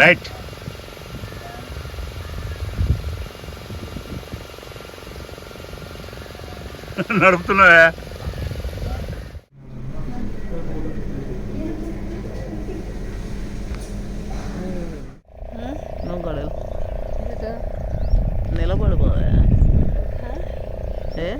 Right. నడుపుతున్నావా? నువ్వు గొడవ నిలబడిపోవా? ఏ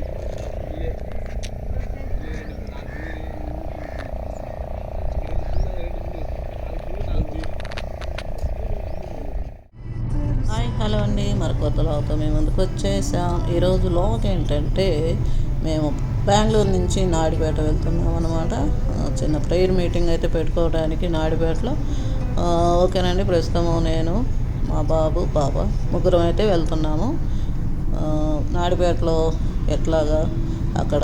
hi hello అండి, మరి కొత్త లాగ్తో మేము ముందుకు వచ్చేసాం. ఈరోజు లాగ్ ఏంటంటే మేము బెంగళూరు నుంచి నాయుడుపేట వెళ్తున్నాం అనమాట. చిన్న ప్రేయర్ మీటింగ్ అయితే పెట్టుకోవడానికి నాయుడుపేటలో. ఓకేనండి, ప్రస్తుతం నేను మా బాబు పాప ముగ్గురం అయితే వెళ్తున్నాము. నాయుడుపేటలో ఎట్లాగా అక్కడ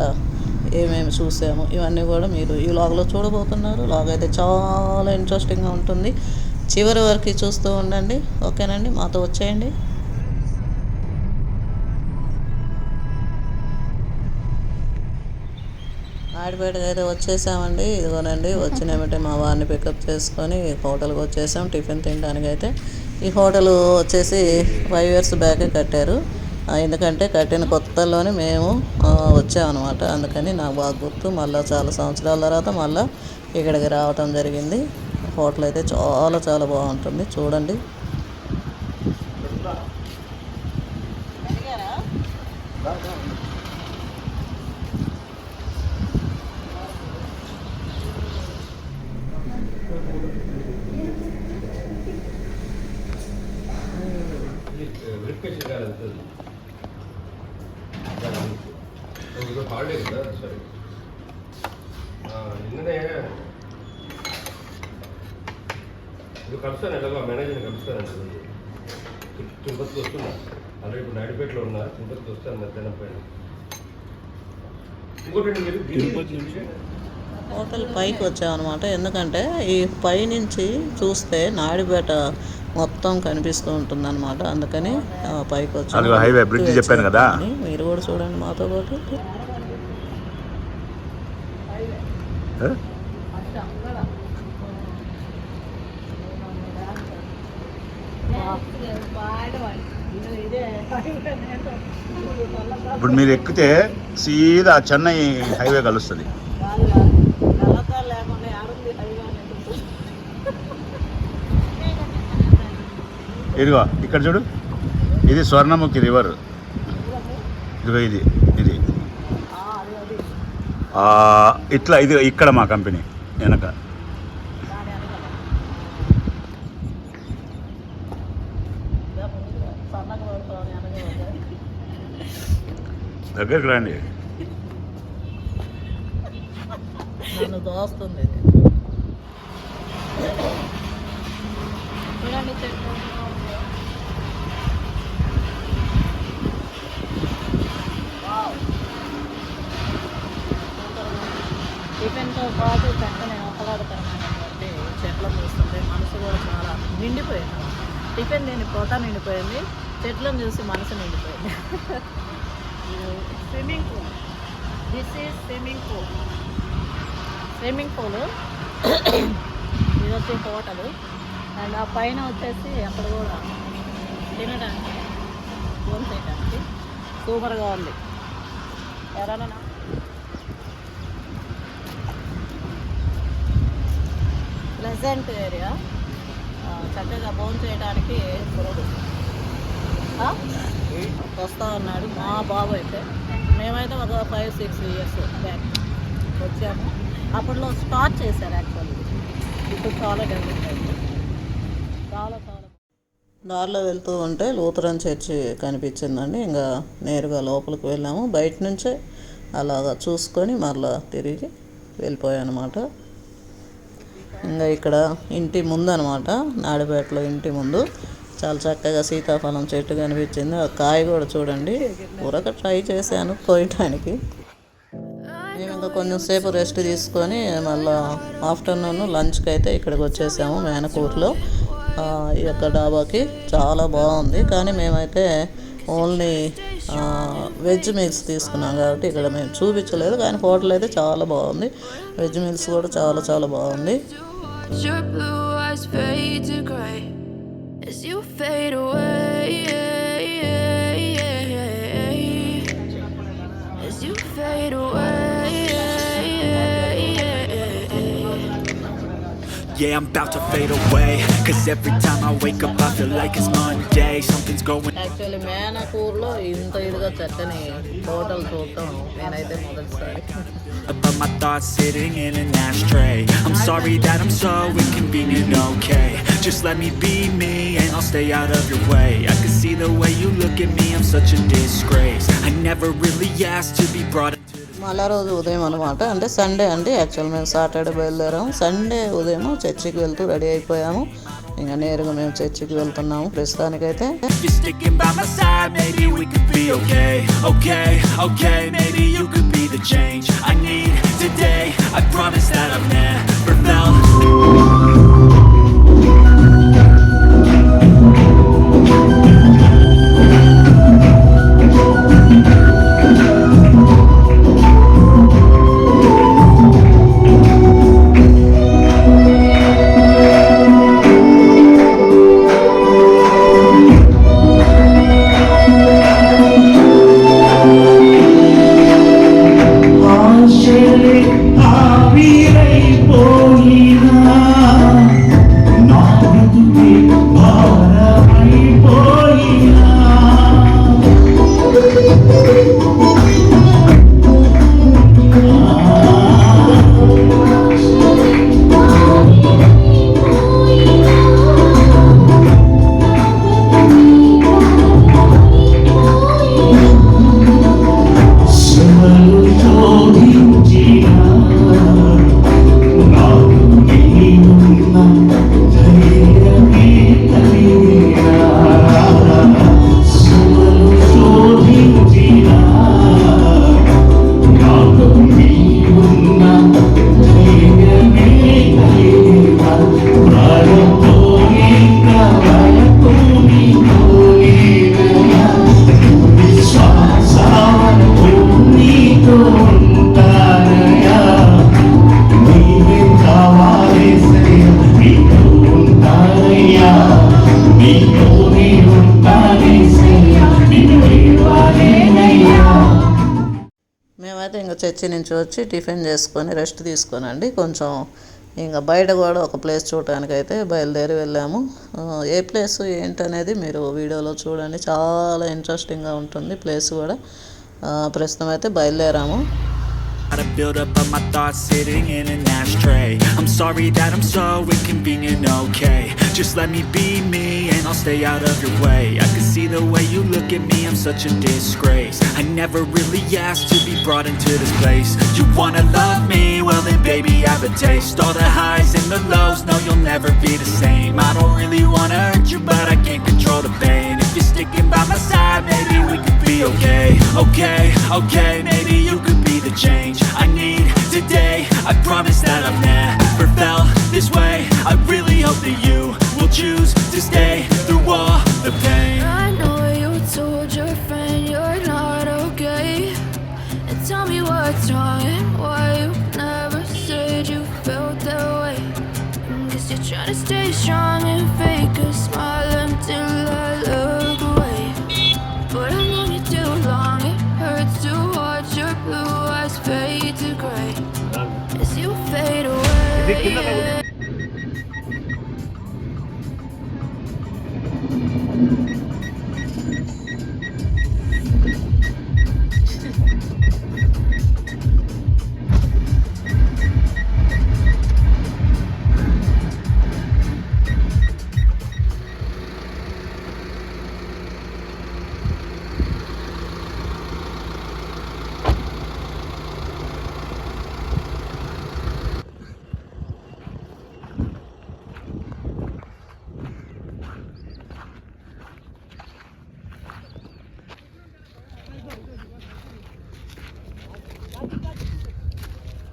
ఏమేమి చూసాము ఇవన్నీ కూడా మీరు ఈ లాగ్లో చూడబోతున్నారు. లాగ్ అయితే చాలా ఇంట్రెస్టింగ్గా ఉంటుంది, చివరి వరకు చూస్తూ ఉండండి. ఓకేనండి, మాతో వచ్చేయండి. నాయుడుపేటకి అయితే వచ్చేసామండి. ఇదిగోనండి, వచ్చినామంటే మా వారిని పికప్ చేసుకొని హోటల్కి వచ్చేసాం టిఫిన్ తినడానికి. అయితే ఈ హోటల్ వచ్చేసి 5 years బ్యాకే కట్టారు. ఎందుకంటే కట్టిన కొత్తలోనే మేము వచ్చామన్నమాట. అందుకని నాకు బాగా గుర్తు. మళ్ళీ చాలా సంవత్సరాల తర్వాత మళ్ళీ ఇక్కడికి రావటం జరిగింది. హోటల్ అయితే చాలా చాలా బాగుంటుంది, చూడండి. ఇది కలుస్తాను ఎలాగో మేనేజర్ని కలుస్తానండి. తిరుపతికి వస్తున్నా, అలాగే ఇప్పుడు నాయుడుపేటలో ఉన్నా. తిరుపతికి వస్తాను మధ్యాహ్నం పైన. ఇంకోటి మీరు తిరుపతి నుంచి హోటల్ పైకి వచ్చామన్నమాట. ఎందుకంటే ఈ పైనుంచి చూస్తే నాయుడుపేట మొత్తం కనిపిస్తూ ఉంటుంది అనమాట. అందుకని పైకి వచ్చాము. హైవే బ్రిడ్జ్ చెప్పాను కదా, మీరు కూడా చూడండి మాతో పాటు. ఇప్పుడు మీరు ఎక్కితే సీదా చెన్నై హైవే కలుస్తుంది. ఇదిగో ఇక్కడ చూడు, ఇది స్వర్ణముఖి రివర్. ఇదిగో ఇది ఇది ఇట్లా ఇది ఇక్కడ మా కంపెనీ వెనక. దగ్గరికి రండి. నన్ను దోస్తుంది. టిఫిన్తో పాటు చక్కని ఆహ్లాదకరమైన కాబట్టి చెట్లను చూస్తుంటే మనసు కూడా చాలా నిండిపోయింది. టిఫిన్ తిని పొట్ట నిండిపోయింది, చెట్లను చూసి మనసు నిండిపోయింది. Swimming pool, this is swimming pool. Swimming pool ఇది వచ్చి హోటలు. అండ్ ఆ పైన వచ్చేసి అక్కడ కూడా తినడానికి ఫోన్ చేయడానికి సూపర్గా ఉంది. ఎవరైనా ప్లెజెంట్ ఏరియా, చక్కగా ఫోన్ చేయడానికి వస్తూ ఉన్నాడు మా బాబు. అయితే మేమైతే ఒక 5-6 years బ్యాక్ వచ్చాము. అప్పట్లో స్టార్ట్ చేశారు యాక్చువల్లీ. ఇప్పుడు చాలా డెవలప్ అయింది, చాలా చాలా. దారిలో వెళ్తూ ఉంటే లూథరన్ చర్చి కనిపించిందండి. ఇంకా నేరుగా లోపలికి వెళ్ళాము. బయట నుంచే అలాగా చూసుకొని మళ్ళీ తిరిగి వెళ్ళిపోయానమాట. ఇంకా ఇక్కడ ఇంటి ముందు అనమాట, నాయుడుపేటలో ఇంటి ముందు చాలా చక్కగా సీతాఫలం చెట్టు కనిపించింది. ఆ కాయ కూడా చూడండి, ఊరక ట్రై చేశాను కోయటానికి. మేము ఇంకా కొంచెం సేపు రెస్ట్ తీసుకొని మళ్ళీ ఆఫ్టర్నూన్ లంచ్కి అయితే ఇక్కడికి వచ్చేసాము మేనకూరులో. ఈ యొక్క డాబాకి చాలా బాగుంది, కానీ మేమైతే ఓన్లీ వెజ్ మీల్స్ తీసుకున్నాం కాబట్టి ఇక్కడ మేము చూపించలేదు. కానీ హోటల్ అయితే చాలా బాగుంది, వెజ్ మీల్స్ కూడా చాలా చాలా బాగుంది. Your blue eyes fade to gray. as you fade away, as you fade away. Yeah, I'm about to fade away, cause every time I wake up I feel like it's Monday. Something's going actually మేనకూరులో ఇంత ఇదిగా చక్కని hotel చూడటం నేనైతే మొదటిసారి. above my thoughts sitting in an ashtray. I'm sorry that I'm so inconvenient, okay? Just let me be me and I'll stay out of your way. I can see the way you look at me, I'm such a disgrace. I never really asked to be brought into this. మళ్ళా రోజు ఉదయం అనమాట, అంటే Sunday అండి. Actual మేము Saturday బయలుదేరాము. Sunday ఉదయం చర్చికి వెళ్తూ రెడీ అయిపోయాము. ఇంకా నేరుగా మేము చర్చికి వెళ్తున్నాము ప్రస్తుతానికైతే. If you're sticking by my side, maybe we could be okay. Okay, okay, maybe you could be the change I need today. I promise that I've never felt మేమైతే ఇంకా చర్చి నుంచి వచ్చి టిఫిన్ చేసుకొని రెస్ట్ తీసుకోనండి. కొంచెం ఇంకా బయట కూడా ఒక ప్లేస్ చూడటానికి అయితే బయలుదేరి వెళ్ళాము. ఏ ప్లేస్ ఏంటనేది మీరు వీడియోలో చూడండి, చాలా ఇంట్రెస్టింగ్గా ఉంటుంది ప్లేస్ కూడా. ప్రస్తుతం అయితే బయలుదేరాము. to build up of my thoughts sitting in an ashtray. I'm sorry that I'm so inconvenient, okay? Just let me be me and I'll stay out of your way. I can see the way you look at me, I'm such a disgrace. I never really asked to be brought into this place. You wanna love me? Well then baby I have a taste. All the highs and the lows, no you'll never be the same. I don't really wanna hurt you but I can't control the pain. If you're sticking by my side, maybe we could be okay. Okay, okay, maybe you could be the change I need today. I promise that I've never felt this way. I really hope that you will choose to stay through all the pain. I know you told your friend you're not okay, and tell me what's wrong and why you never said you felt that way. Guess you're trying to stay strong and fake a smile until I look away. But I've known you too long, it hurts to watch your blue eyes fade to gray as you fade away.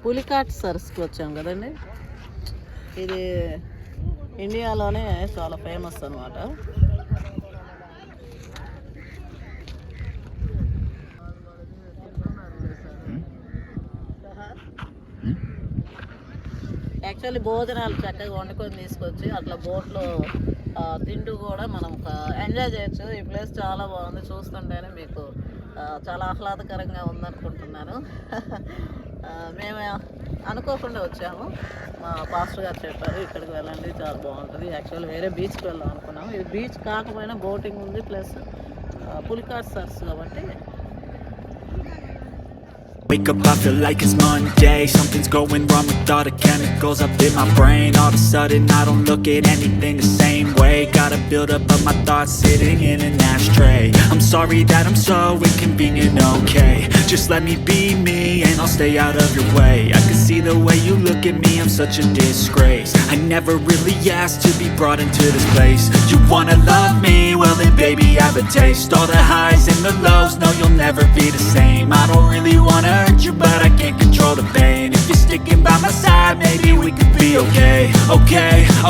Pulicat సరస్సుకి వచ్చాం కదండి. ఇది ఇండియాలోనే చాలా famous అనమాట. Actually భోజనాలు చక్కగా వండుకొని తీసుకొచ్చి అట్లా బోట్లో తింటూ కూడా మనం ఎంజాయ్ చేయొచ్చు. ఈ ప్లేస్ చాలా బాగుంది, చూస్తుంటేనే మీకు చాలా ఆహ్లాదకరంగా ఉందనుకుంటున్నాను. మేము అనుకోకుండా వచ్చాము, మా పాస్టర్ గారు చెప్పారు ఇక్కడికి వెళ్ళండి చాలా బాగుంటుంది. యాక్చువల్లీ వేరే బీచ్కి వెళ్దాం అనుకున్నాము, ఇది బీచ్ కాకపోయినా బోటింగ్ ఉంది ప్లస్ పులికాట్ సర్స్ కాబట్టి. Wake up, I feel like it's Monday. Something's going wrong with all the chemicals up in my brain. All of a sudden I don't look at anything the same way. Gotta build up of my thoughts sitting in an ashtray. I'm sorry that I'm so inconvenient, okay. Just let me be me and I'll stay out of your way. I can see the way you look at me, I'm such a disgrace. I never really asked to be brought into this place. You wanna love me? Well then baby have a taste. All the highs and the lows, no you'll never be the same. I don't really wanna hurt you but I can't control the pain. If you're sticking by my side, maybe we could be okay.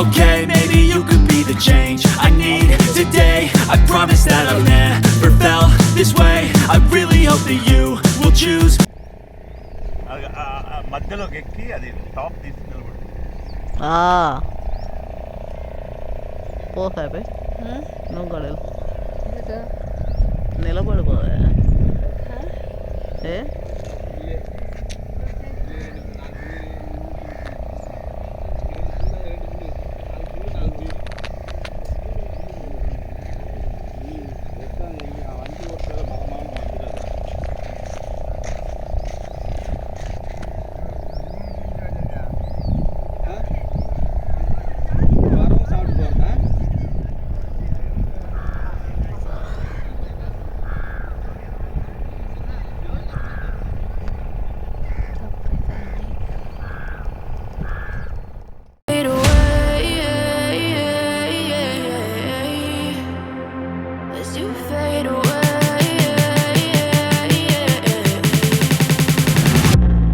Okay, maybe you could be the change I need today. I promise that I've never felt this way. I really hope that you will choose. మధ్యలోకి ఎక్కి అది top తీసి నిలబడి పో happy, నువ్వు కూడా నిలబడిపోయా ఏ Fade away as you fade away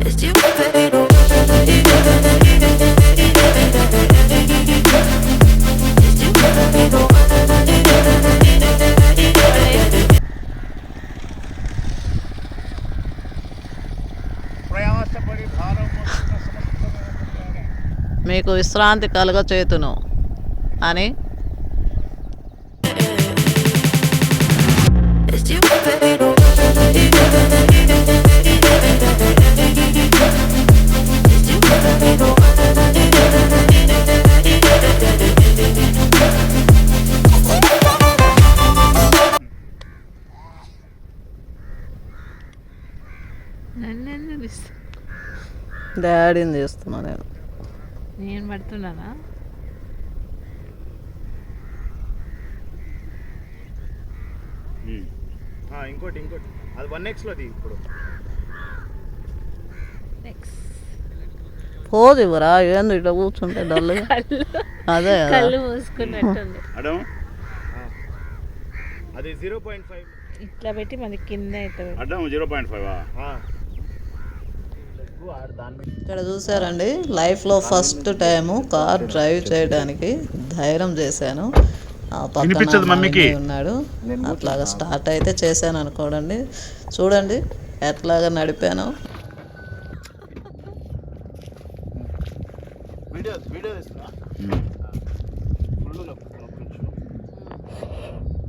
as you fade away as you fade away. ప్రయాసపడి భారం మోస్తున్న సమస్తమైన మీకు విశ్రాంతి కలుగ చేతును అని As you fade away as you fade away. డాడీని చేస్తున్నా నేను పడుతున్నానా? ఇంకోటి అది 1xలోది ఇప్పుడు పోదు ఇవ్వరా, ఏంది ఇట్లా కూర్చుంటే డల్గా అదే కళ్ళు మూసుకున్నట్టుంది. అడం అది 0.5 ఇట్లా పెట్టి మన కింద అయితే అడం 0.5 ఇక్కడ చూసారండి, లైఫ్లో ఫస్ట్ టైము కార్ డ్రైవ్ చేయడానికి ధైర్యం చేశాను. వినిపించదు మమ్మీకి ఉన్నాడు, అట్లాగా స్టార్ట్ అయితే చేశాను అనుకోండి. చూడండి ఎట్లాగా నడిపాను. వీడియో తీస్తున్నా ఫుల్ నొక్కించు.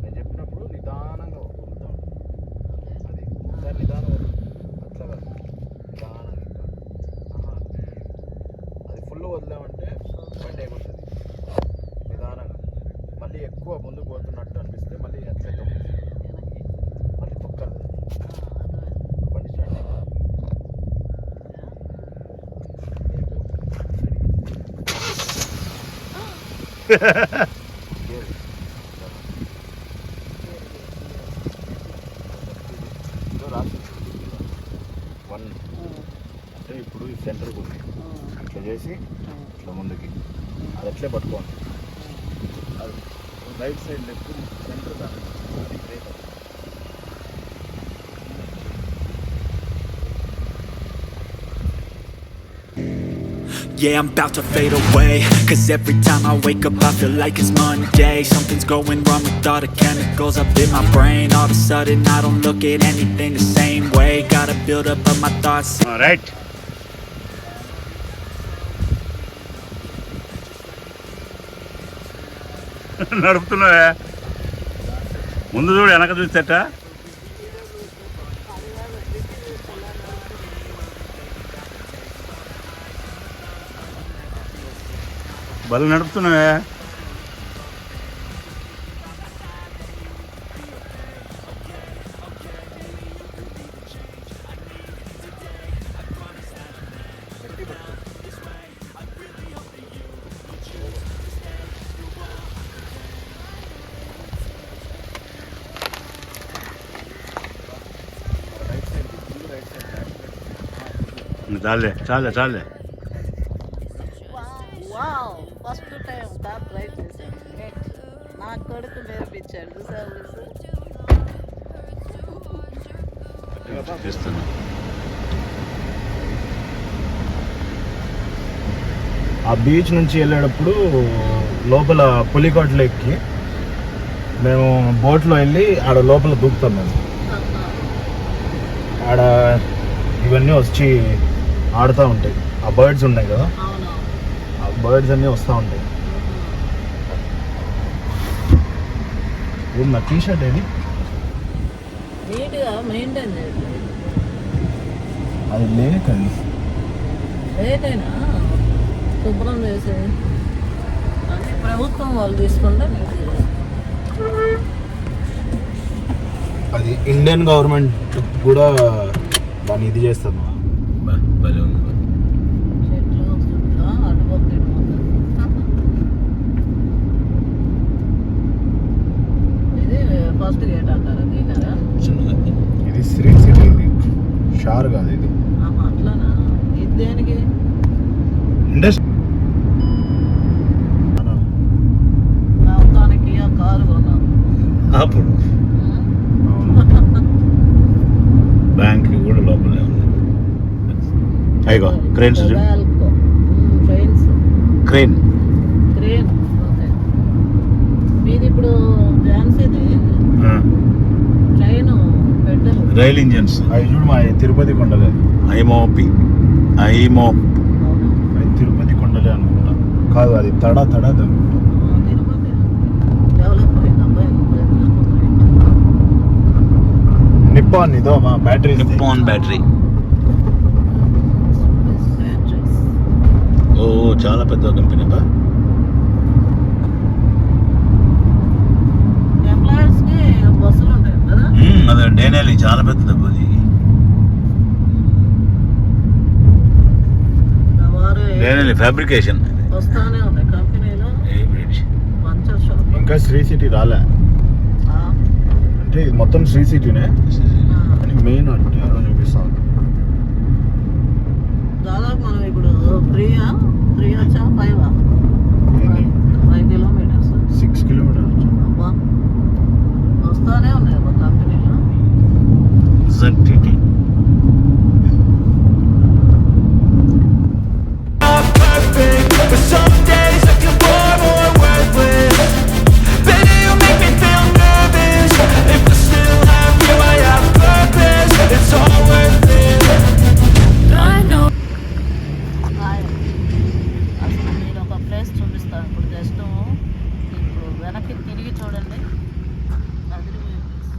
నేను చెప్పినప్పుడు నిదానంగా వదులుతాం, అది ఒకసారి నిదానం అట్లా కాదు, నిదానంగా అది ఫుల్ వదిలామంటే బండి ఎగురుతుంది. నిదానంగా మళ్ళీ ఎక్కువ ముందుకు పోతున్నట్టు అనిపిస్తే మళ్ళీ అట్లే మళ్ళీ తొక్కదు బండి స్టార్ట్. రాసి 1 అంటే ఇప్పుడు ఈ సెంటర్కి ఉంది, ఇట్లా చేసి ఇట్లా ముందుకి అది ఎట్లే పట్టుకోండి. అది రైట్ సైడ్ లెఫ్ట్ సెంటర్ దాని అది break. Yeah, I'm about to fade away. Cause every time I wake up I feel like it's Monday. Something's going wrong with all the chemicals up in my brain. All of a sudden I don't look at anything the same way. Gotta build up of my thoughts. Right నడుపుతున్నావే ముందు చూడు వెనక చూస్తేట బలు నడుపుతున్నావే. చాలే చాలే చాలే. Wow, first time car drive చేశాను. నా కొడుకు నేర్పించాడు. చేస్తున్నా. ఆ బీచ్ నుంచి వెళ్ళేటప్పుడు లోపల పులికోటలో ఎక్కి మేము బోట్లో వెళ్ళి ఆడ లోపల దూకుతాం. మేము ఆడ ఇవన్నీ వచ్చి ఆడుతూ ఉంటాయి. ఆ బర్డ్స్ ఉన్నాయి కదా, ఆ బర్డ్స్ అన్నీ వస్తూ ఉంటాయి. ఏం నా టీ షర్ట్ ఏది నీట్గా మెయింటైన్ చేయాలి. అది లేక్, అది లేట్ అయినా శుభ్రం చేసి అంటే ప్రభుత్వం వాళ్ళు తీసుకుంటే నీట్గా. అది ఇండియన్ గవర్నమెంట్ కూడా దాన్ని ఇది చేస్తుంది. చెట్లు చుట్టూ అటుపక్క ఇది ఫస్ట్ గేట్ అంటారా దీనిగా? ఇది శ్రీ సిటీ, ఇది షార్ కాదు ఇది. అట్లానా? ఇది దేనికి? ఇండస్ట్రీ దానికి ఆ కారు కొన్నాం అప్పుడు. బ్యాంక్ కూడా లోపలే ఉంది. అయ్యో cranes trains crane. Crane. Okay, మీది ఇప్పుడు ఝాన్సీది ట్రైన్ పెట్టారు. రైల్ ఇంజన్స్ అవి చూడు. మా తిరుపతి కొండలే ఐమోపి అది తిరుపతి కొండలే అనుకుంటా. కాదు, అది తడ తిరుపతి డెవలప్ అయింది. అబ్బాయి నిప్పాన్ ఇదో మా బ్యాటరీ. Nippon battery. ఓ చాలా పెద్ద కంపెనీ బా. ఎంప్లాయీస్కి బస్సులు ఉంటాయి కదా. అదే డేనేలి చాలా పెద్ద అది. వారు డేనేలి ఫ్యాబ్రికేషన్ వస్తానే ఉన్నాయి కంపెనీలో. Puncture shop. ఇంకా శ్రీ సిటీ రాలే. అంటే ఇది మొత్తం శ్రీ సిటీనే అని మెయిన్ అంటే ఎవరో చూపిస్తాం. దాదాపు మనం ఇప్పుడు 3 వచ్చా 5 కిలోమీటర్స్. 6 కిలోమీటర్స్. అబ్బా, వస్తానే ఉన్నాయి అబ్బా కంపెనీలో. ZTT. But some days I feel bored or worthless. Baby, you make me feel nervous. If I still have you, I have purpose. It's all worth it. I know. అసలు నేను ఒక place చూపిస్తాను ఇప్పుడు. జస్ట్ ఇప్పుడు వెనక్కి తిరిగి చూడండి. అదిరిపోయే ప్లేస్.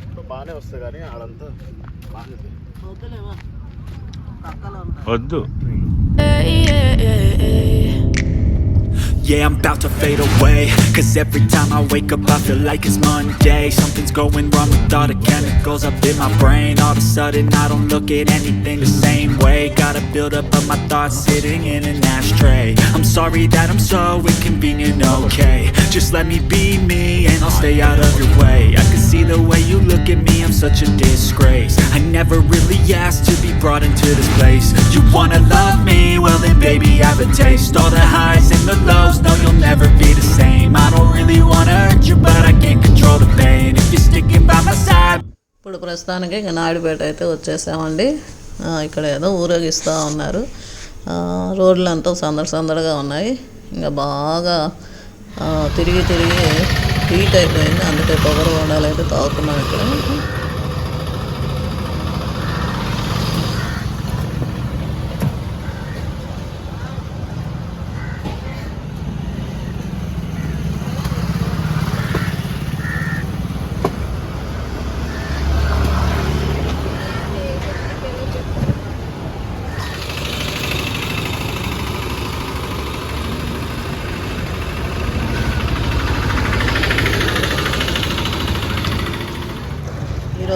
ఇప్పుడు బాగానే వస్తుంది కానీ ఆడంతా బాగానే వద్దులేవా, పక్కలో ఉంటాయి. వద్దు. Yeah, I'm about to fade away. Cause every time I wake up I feel like it's Monday. Something's going wrong with all the chemicals up in my brain. All of a sudden I don't look at anything the same way. Gotta build up of my thoughts sitting in an ashtray. I'm sorry that I'm so inconvenient, okay. Just let me be me and I'll stay out of your way. I can see the way you look at me, I'm such a disgrace. I never really asked to be brought into this place. You wanna love me? Well then baby have a taste. All the highs and the lows, no you'll never be the same. I don't really wanna hurt you but I can't control the pain. If you're sticking by my side. ఇప్పుడు ప్రస్తుతానికి ఇంకా నాయుడుపేట అయితే వచ్చేసామండి. ఇక్కడ ఏదో ఊరేగిస్తూ ఉన్నారు. రోడ్లు అంతా సందడిగా ఉన్నాయి. ఇంకా బాగా తిరిగి హీట్ అయిపోయింది. అందుకే కొబ్బరి బొండాలు అయితే తాగుతున్నాం ఇక్కడ.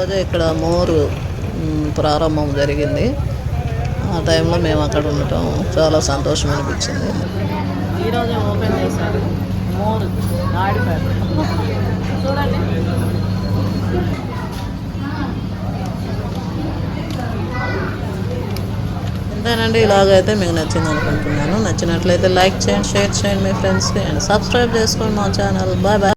రోజే ఇక్కడ మోరు ప్రారంభం జరిగింది. ఆ టైంలో మేము అక్కడ ఉండటం చాలా సంతోషం అనిపించింది. ఈరోజే ఓపెన్ చేశారు మోరు నాయుడుపేట. చూడండి. అంతేనండి. ఇలాగైతే మీకు నచ్చింది అనుకుంటున్నాను. నచ్చినట్లయితే లైక్ చేయండి, షేర్ చేయండి మీ ఫ్రెండ్స్కి, అండ్ సబ్స్క్రైబ్ చేసుకోండి మా ఛానల్. Bye bye.